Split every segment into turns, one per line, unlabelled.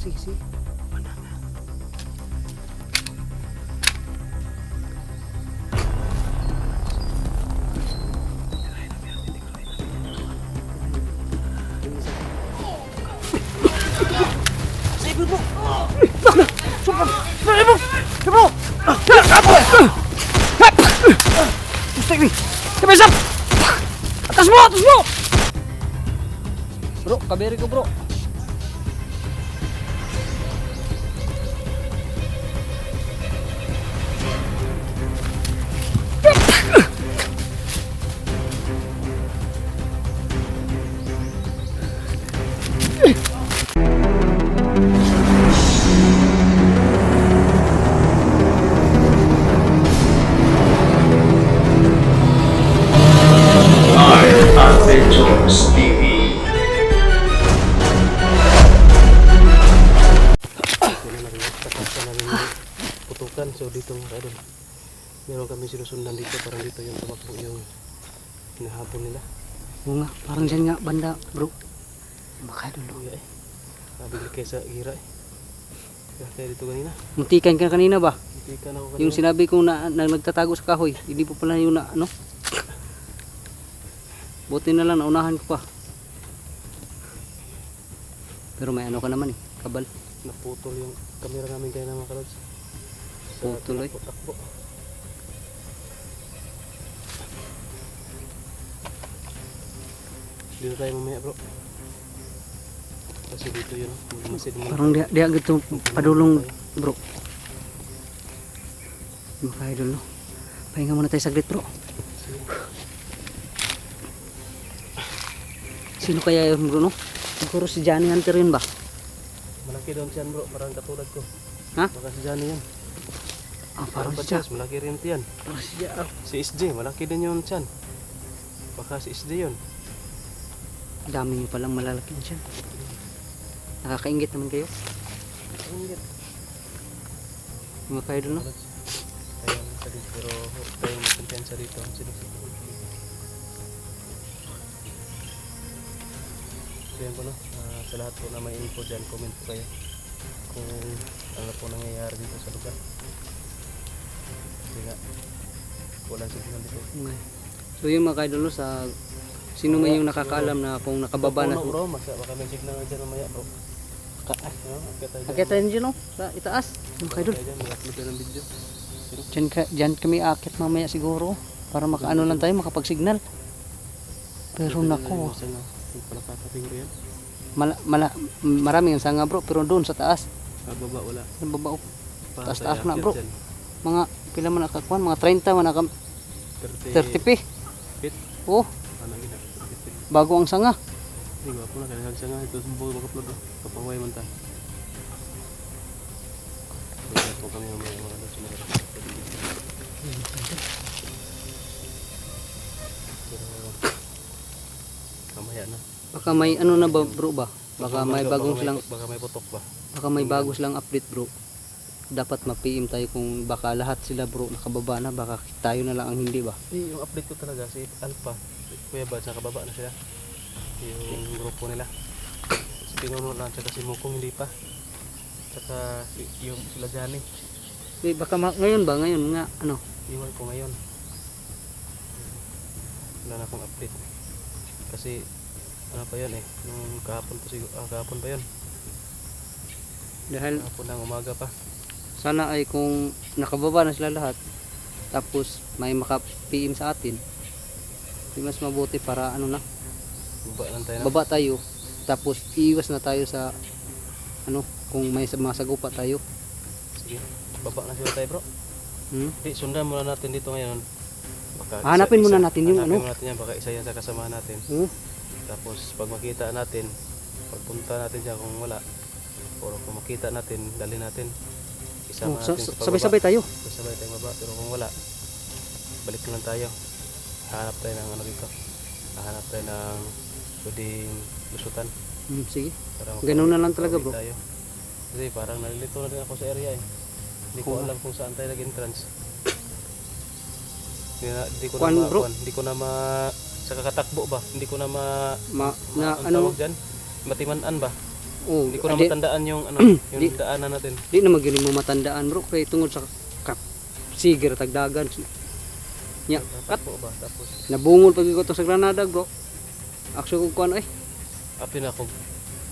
Sige, sige. Atas mo! Atas mo! Bro, kaberi ko bro.
Adventures TV.
Putukan, so dito mga idol meron kami sinusundan dito, parang dito yung tumakbo yung hinahabol nila.
Oo nga, parang dyan nga banda bro. Baka dulo.
Iya eh, nabili kayo sa gira eh. Kaya tayo dito kanina,
Muntikan ka kanina ba?
hindi ka na ako kanina.
Yung sinabi ko na nagtatago sa kahoy, hindi pa pala yung na ano. Buti na lang naunahan ko pa. Pero may ano ka naman eh, kabal.
Naputol yung camera namin kayo na mga kalods.
Putol eh.
Takbo. Dito tayo mamaya bro. Kasi dito yun, masid mo.
Parang dia gitu padulong bro. Makaya dulu. Pahinga muna tayo saglit bro. Sino kaya yun bro no? Siguro si Johnny Hunter yun ba?
Malaki daw siyan bro, parang katulad ko.
Ha?
Baka si Johnny yan.
Ah, parang si
Batyas,
Jack.
malaki rin yan.
Parang si Jack.
Si SJ, malaki din yun siyan. Baka si SJ yun.
Dami nyo palang malalaki siya. Nakakaingit naman kayo.
Ingit.
Makaya dulu no?
Tayo sa dito, pero tayo magkumpiyansa dito. So yan po no, sa lahat po na may info dyan, comment po kayo kung ano po nangyayari dito sa lugar. Kasi nga, walang signal dito.
Okay. So yung mga idol no, sa sino man yung nakakaalam na kung nakababa na
bro, baka may signal na dyan mamaya bro.
akit tayo dyan no, sa itaas mga idol.
Mag-upload tayo ng video.
Dyan kami akit mamaya siguro para makaano lang tayo, makapag-signal. Pero nako, maraming ang sanga bro, pero doon sa taas.
Sa baba wala.
Sa baba, taas
Tayo
na
akyat
bro.
dyan.
Mga pila man nakakuan, mga 30 man naka 30 p.
Feet.
Oh,
Ano gina?
bago ang sanga.
Hindi ko na kaya nga ito sumbo mag-upload oh. Kapangway man ta. So po kami ng mga sumunod. Pero kamaya na.
Baka may ano na ba bro ba? Baka may bagong silang
baka may putok ba?
baka may bago silang update bro. Dapat ma-PM tayo kung baka lahat sila bro nakababa na, baka tayo na lang ang hindi ba?
Yung update ko talaga si Alpha, Kuya Bad, sa kababa na sila. Yung grupo nila. Si Pinguno lang, tsaka si Mukong hindi pa. Tsaka yung sila Johnny.
Baka ngayon ba? Ngayon nga ano?
Iwan ko ngayon. Wala na akong update. Kasi ano pa yun eh, nung kahapon pa siguro, kahapon pa yun.
Dahil
Kahapon ng umaga pa.
sana ay kung nakababa na sila lahat, tapos may maka-PM sa atin, di mas mabuti para ano na,
Baba lang tayo na.
baba tayo, tapos iiwas na tayo sa ano, kung may mga sagupa tayo.
Sige, baba na sila tayo bro. Di, sundan muna natin dito ngayon. Baka
Hanapin muna natin yung
hanapin
ano.
muna natin yan, baka isa yan sa kasamahan natin. Tapos pag makita natin, pagpunta natin dyan kung wala, o kung makita natin, dali natin. Isama natin sa pagbaba.
Sabay-sabay tayo.
Sabay tayong baba, pero kung wala, balik lang tayo. Hanap tayo ng ano dito. Hanap tayo ng pwedeng lusutan.
Sige,
Para
ganun na lang talaga bro.
tayo. Kasi parang nalilito na rin ako sa area eh. Hindi ko
Oo.
alam kung saan tayo nag-entrance. Hindi ko
Kuan,
na
bro?
hindi ko na sa kakatakbo ba? Hindi ko na
Na
ang
ano,
tawag dyan? Matimanan ba?
Oh,
Hindi ko na
di,
matandaan yung ano, yung
Di-
daanan natin.
di naman gini mo matandaan bro kay tungod sa sige ra tagdagan. Nya, kat
Tapo ba? Tapos,
nabungol pag ko sa Granada bro. Actually ko kuan ay.
apin ako.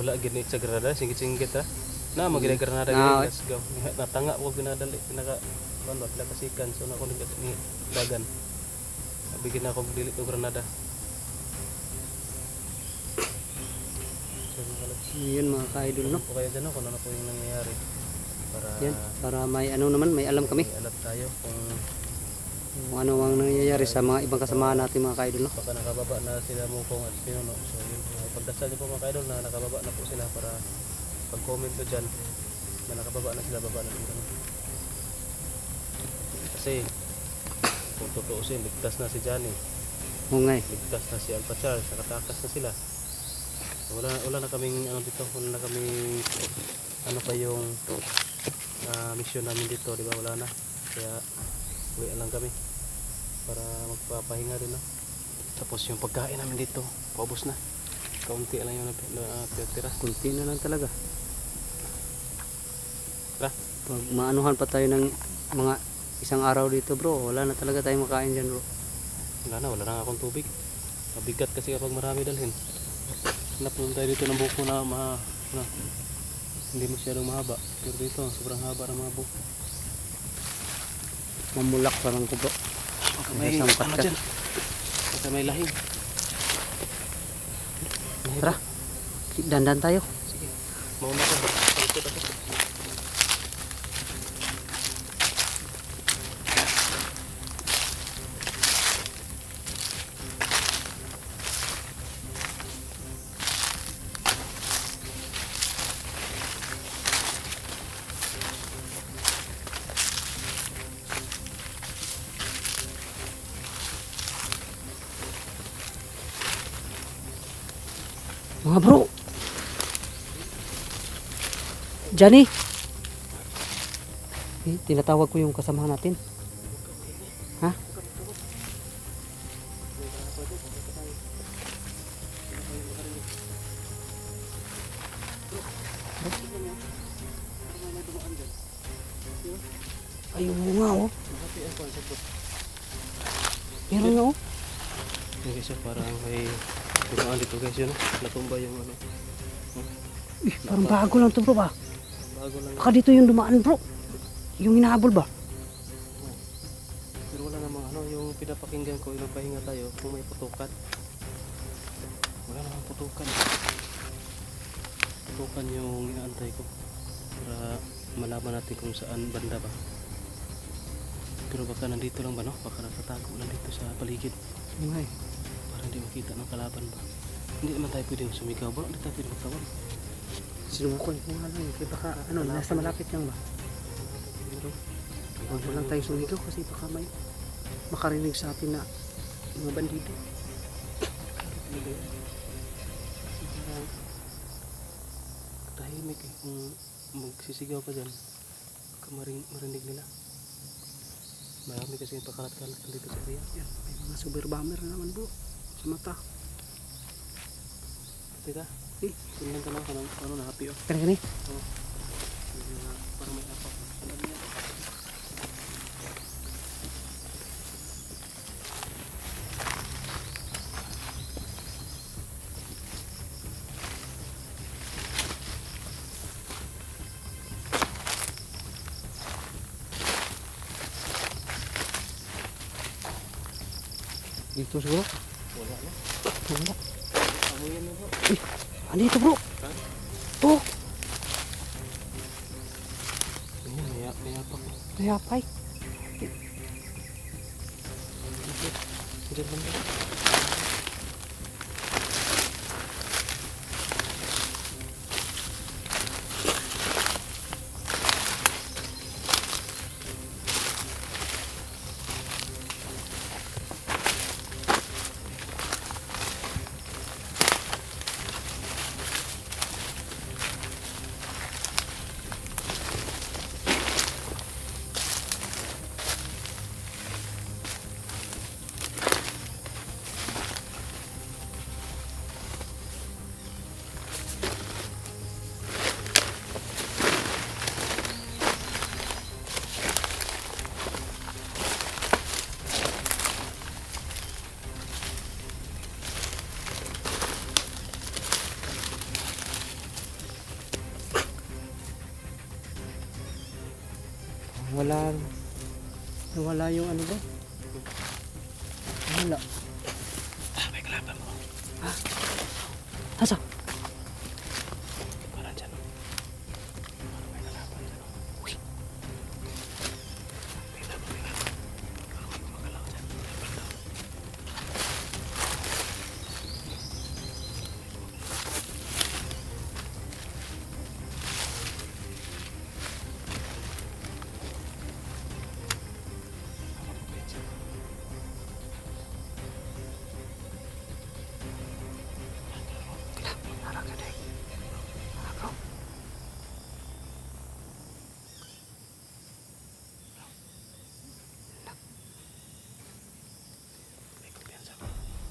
Wala ginit sa Granada, singit-singit ha. Na, magiging Granada
Ah,
let's go. Natanga ko pinadali, pinaka, ano, pinakasikan. So, na ako ni dagan. Bigyan ako dili to Granada. So, mga kalabs.
Yun mga ka-idol no.
O kaya dyan kung ano po yung nangyayari. Para,
Yan, para may ano naman, may alam kami
may alam tayo kung
kung ano ang nangyayari sa mga ibang kasamahan natin mga ka-idol no.
baka nakababa na sila Mukong at Pinuno. So yun, pagdasal niyo po mga kaidol na nakababa na po sila para pag-comment nyo dyan na nakababa na sila, baba na sila. Kasi kung tutuusin, ligtas na si Johnny,
Hungay.
ligtas na si Alpha Charles, nakatakas na sila. So, wala na kaming ano dito, wala na kaming ano pa yung mission namin dito, di ba? Wala na. Kaya uwi lang kami para magpapahinga din, no? Tapos yung pagkain namin dito, paubos na. Kaunti lang yung natitira.
Kunti na lang talaga.
Tara.
Pag maanuhan pa tayo ng mga isang araw dito bro, wala na talaga tayong makain dyan bro.
Wala na nga akong tubig. Mabigat kasi kapag marami dalhin. Hanap naman tayo dito ng buko na hindi masyadong mahaba. Pero dito, sobrang haba ng mga buko.
Mamulak pa lang ko bro.
May
Isang
ano
katkat.
dyan. Basta may lahing.
Tara, dandan tayo.
Sige, mauna ka ba? Ikot ako.
Mga bro. Johnny. Tinatawag ko yung kasama natin. Ha? Ayun nga oh. Meron nga oh.
Okay, so parang may dumaan dito guys yun. Natumba yung ano.
Parang bago lang to bro ba?
Bago lang.
Baka dito yung dumaan bro. Yung hinahabol ba?
Pero wala namang ano, yung pinapakinggan ko, yung pahinga tayo, kung may putukan. Wala namang putukan. Putukan yung inaantay ko. Para malaman natin kung saan banda ba. Pero baka nandito lang ba, no? Baka natatago lang dito sa paligid.
Ay.
Para hindi makita ng kalaban ba. Hindi naman tayo pwedeng sumigaw ba? Hindi tayo pwedeng magtawan.
Sinumukol ko nga lang. Kaya baka ano, nasa malapit lang ba? Huwag na lang tayo sumigaw kasi baka may makarinig sa atin na mga bandido.
Parang tahimik eh. Kung magsisigaw ka dyan, baka marinig nila. Marami kasi yung pakalat-kalat dito sa area.
Yan, may mga super bomber naman bro. Sa mata.
Teka, sundan ka lang ka ng ano na happy oh.
Kaya gani?
Parang may apak. Sundan niya.
Dito siguro.
Wala na.
Wala.
Amoyan na bro.
Ano ito bro?
Ha?
Oh,
Ayun, may apak.
mayapay.
Diyan banda.
Nawala yung ano ba? Wala.
May kalaban mo.
Asa?
Parang dyan. Parang may kalaban dyan. Uy. Tingnan mo, tingnan mo. Parang may gumagalaw dyan. May daw.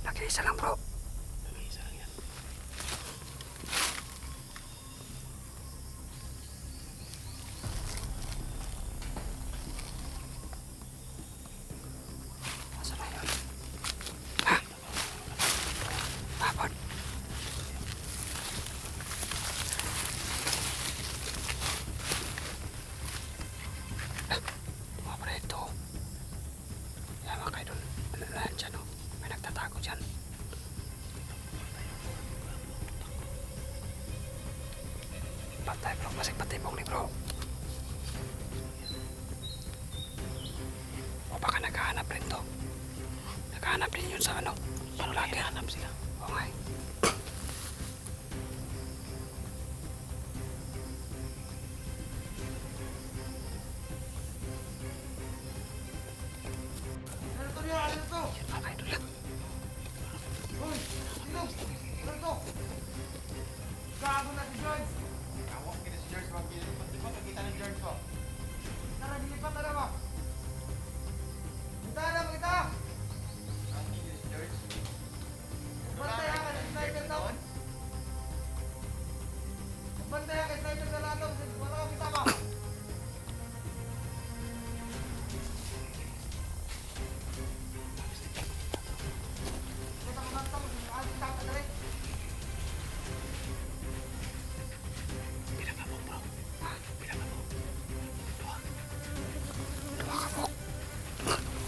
Nag-iisa lang bro.
Nag-iisa lang yan.
Asa na yun? Ha? Hapon. Mga pre ito. Yan mga kaidol. Ano dyan o? May nagtatago dyan. Patay bro, masig patibong ni bro. O baka naghahanap rin to. Naghahanap din yun sa ano.
Parang
Lagi.
hinahanap sila.
O nga eh. Yan mga kaidol lang.
Bilangan mo, bro. Bilangan mo. Dua.
Dua ka po.
Dua ka po.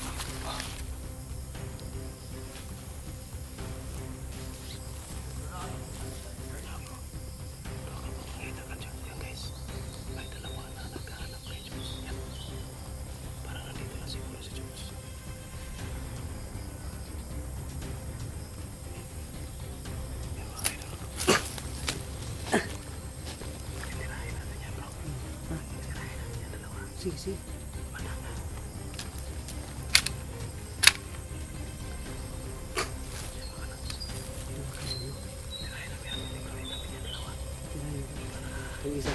Nakita ka dyan. Yan guys. May dalawa na naghahanap kay Jules. Yan. Parang nandito na siguro si Jules. Yan mga idol. Titirahin natin yan, bro. Titirahin natin yan dalawa.
Sige, sige.
Mananga. Titirahin namin yan. Titirahin namin yan dalawa.
Yung isa.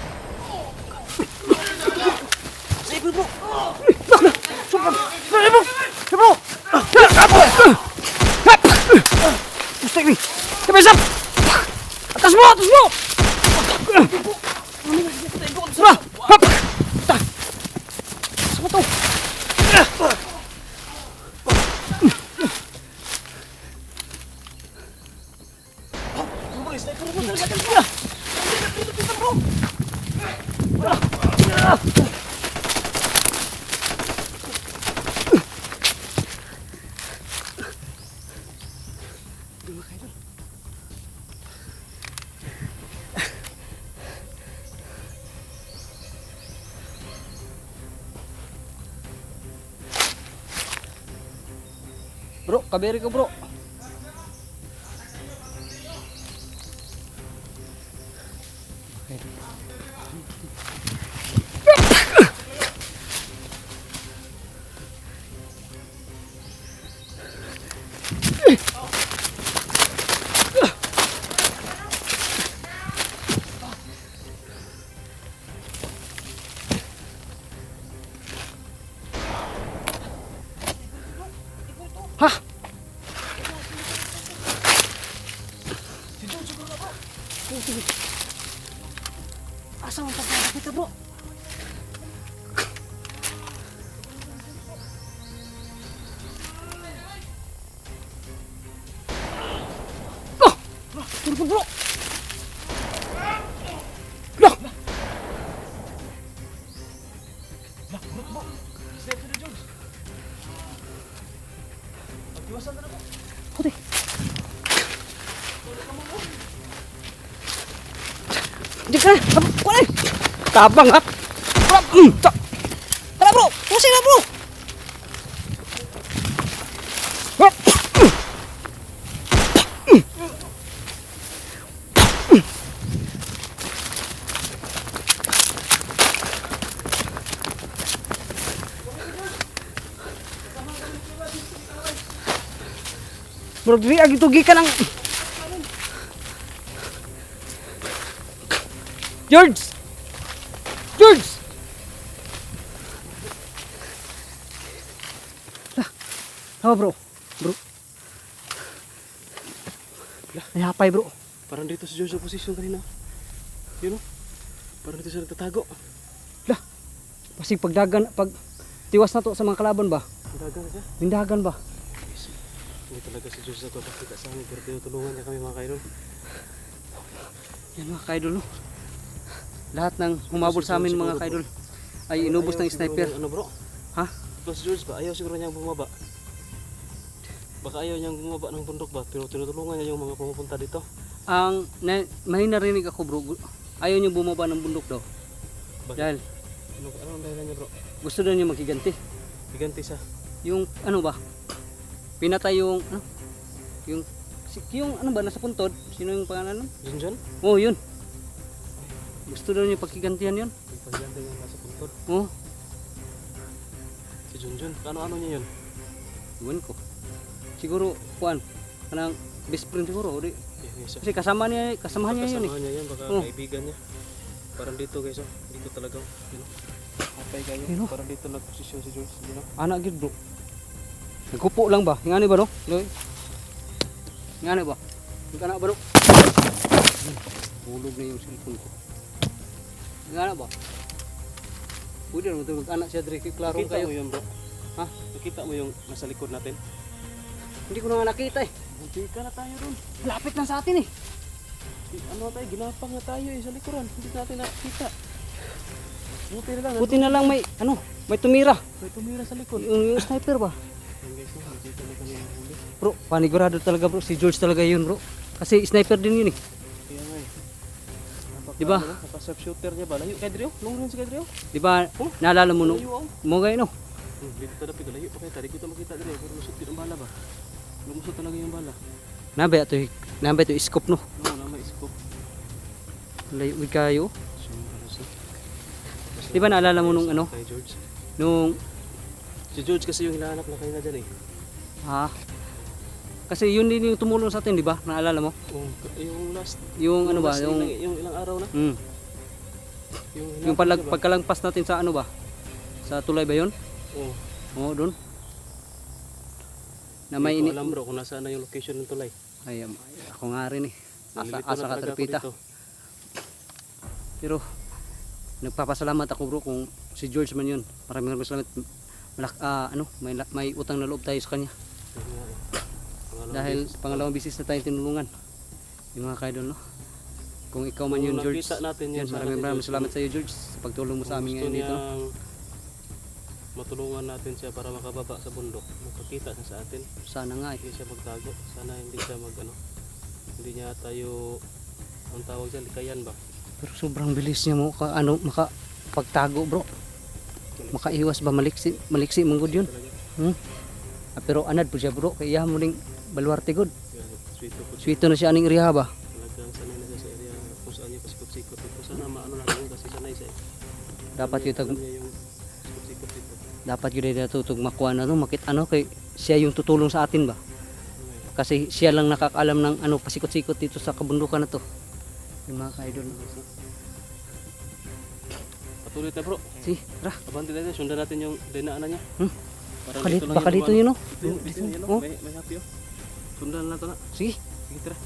Gusto ini. Kebesap. Atas mo, atas mo. Sarah. Hap. Ta. Sama to. Bro, kaberi ko bro. Hah? Sige. Asa mo pagkakita kita bro? Oh! Turun bro! Lah! Diyan ka na. Kuha na. Tabang ha. Tara bro. Pusing na bro. Bro, dili agi tugi ka ng George! George! Lah, bro. Bro. Ay hapay bro.
Parang dito si George sa posisyon kanina. Yun o. Parang dito siya nagtatago.
Lah. Pasig pagdagan pag tiwas na to sa mga kalaban ba?
Dagan na siya.
Bindagan ba?
Hindi talaga si George na ito pakita sa amin. Pero tinutulungan niya kami mga kaidol.
Yan mga kaidol no. Lahat ng humabol sa amin mga kaidol ay inubos ng sniper.
Ano bro?
Ha?
Ito si George ba? Ayaw siguro niyang bumaba. Baka ayaw niyang bumaba ng bundok ba? Pero tinutulungan niya yung mga pumupunta dito.
May narinig ako bro. Ayaw niyo bumaba ng bundok daw.
Bakit?
Dahil
Anong dahilan niya bro?
gusto daw niya maghiganti.
Higanti sa.
Yung ano ba? Pinatay yung ano? Yung ano ba nasa puntod? Sino yung pangalan nun?
Junjun?
Oh, yun. Gusto daw niya paghigantihan yun.
Yung pagyanti yung nasa puntod.
Oh,
Si Junjun. Ano niya yun?
iwan ko. Siguro kuan kanang best friend siguro, di.
Yes,
Kasi kasamahan niya yun eh.
Kasama niya yan. Baka
Oh.
kaibigan niya. Parang dito guys oh. Dito talaga. Yun. Hapay kayo.
Yun, oh.
Parang dito nagposisyon si George. Yun, oh.
Anak gid bro. Nagkupo lang ba? Ingani ba no? Loy. Ingani ba? Ingana ba no? Bulog na yung cellphone ko. Ingana ba? Pwede naman ito anak siya dire klaro
Nakita
kayo.
mo yun bro?
Ha?
Nakita mo yung nasa likod natin?
Hindi ko na nga nakita eh.
Hindi ka na tayo ron.
Lapit lang sa atin eh.
Ano tayo? Ginapang na tayo sa likuran. Hindi natin nakita. Buti na lang.
Buti na lang may tumira.
May tumira sa likod.
Yung sniper ba?
Ayun guys, no? Nakita na kami yung huli.
Bro, panigurado talaga bro. Si George talaga yun bro. Kasi sniper din yun eh.
Kaya nga eh.
Diba?
Naka-self shooter niya ba? Layo kay Drio? Long range kay Drio?
Di ba? Naalala mo nung
Layo oh.
mo gayon no?
Dito talaga layo pa kayo. Tari ko ito makita Drio. Pero lusot din ang bala ba? Lumusot talaga yung bala.
Nabe to scope no.
Oo na may scope.
Layo kayo.
So, ano siya?
Di ba naalala mo nung ano?
Kay George.
Nung
Si George kasi yung hinahanap na kayo na dyan eh.
kasi yun din yung tumulong sa atin, di ba? Naalala mo?
Yung last.
Yung ano ba?
last
Yung
ilang araw na.
yung pagkalagpas natin sa ano ba? Sa tulay ba yun?
Oo.
Oo, doon. Na
May
may
alam bro kung nasaan na yung location ng tulay.
Ay, ako nga rin eh.
Nalilito
Asa
na
ka
talaga ako
tripita.
dito.
Pero nagpapasalamat ako bro kung si George man yun. Maraming salamat. May utang na loob tayo sa kanya.
Ayun nga eh. Pangalawang
Dahil
beses.
pangalawang bisis na tayong tinulungan. Yung mga kaidol no. Kung ikaw man yun
Kung
George.
nakita natin yun
Yan,
sa
maraming
atin, George,
salamat sa iyo George sa pagtulong mo sa
Kung
amin
gusto
ngayon dito. No?
niyang matulungan natin siya para makababa sa bundok. Makakita siya sa atin.
Sana nga eh.
Hindi siya magtago. Sana hindi siya hindi niya tayo ang tawag dyan, likayan ba?
Pero sobrang bilis niya mo makapagtago bro. Makaiwas ba maliksi manggod yun.
Talaga.
Pero anad po siya bro kaya mo ning baluarte god.
Sweet po.
Swito na siya aning iriha ba.
Talagang sanay na siya sa area kung saan niya pasikot-sikot dito. Sana maano natin kasi sanay siya.
Dapat yung
Alam niya yung pasikot-sikot dito.
dapat yun na tutug makuha na no makit kay siya yung tutulong sa atin ba. Kasi siya lang nakakaalam ng pasikot-sikot dito sa kabundukan na to. Yung mga ka-idol.
Patuloy tayo bro.
Si, tara.
Abanti natin, sundan natin yung dinaanan niya. Parang
Baka dito yun no.
Dito yun,
Oh.
may happy oh. Sundan na to na.
Sige.
Sige tara.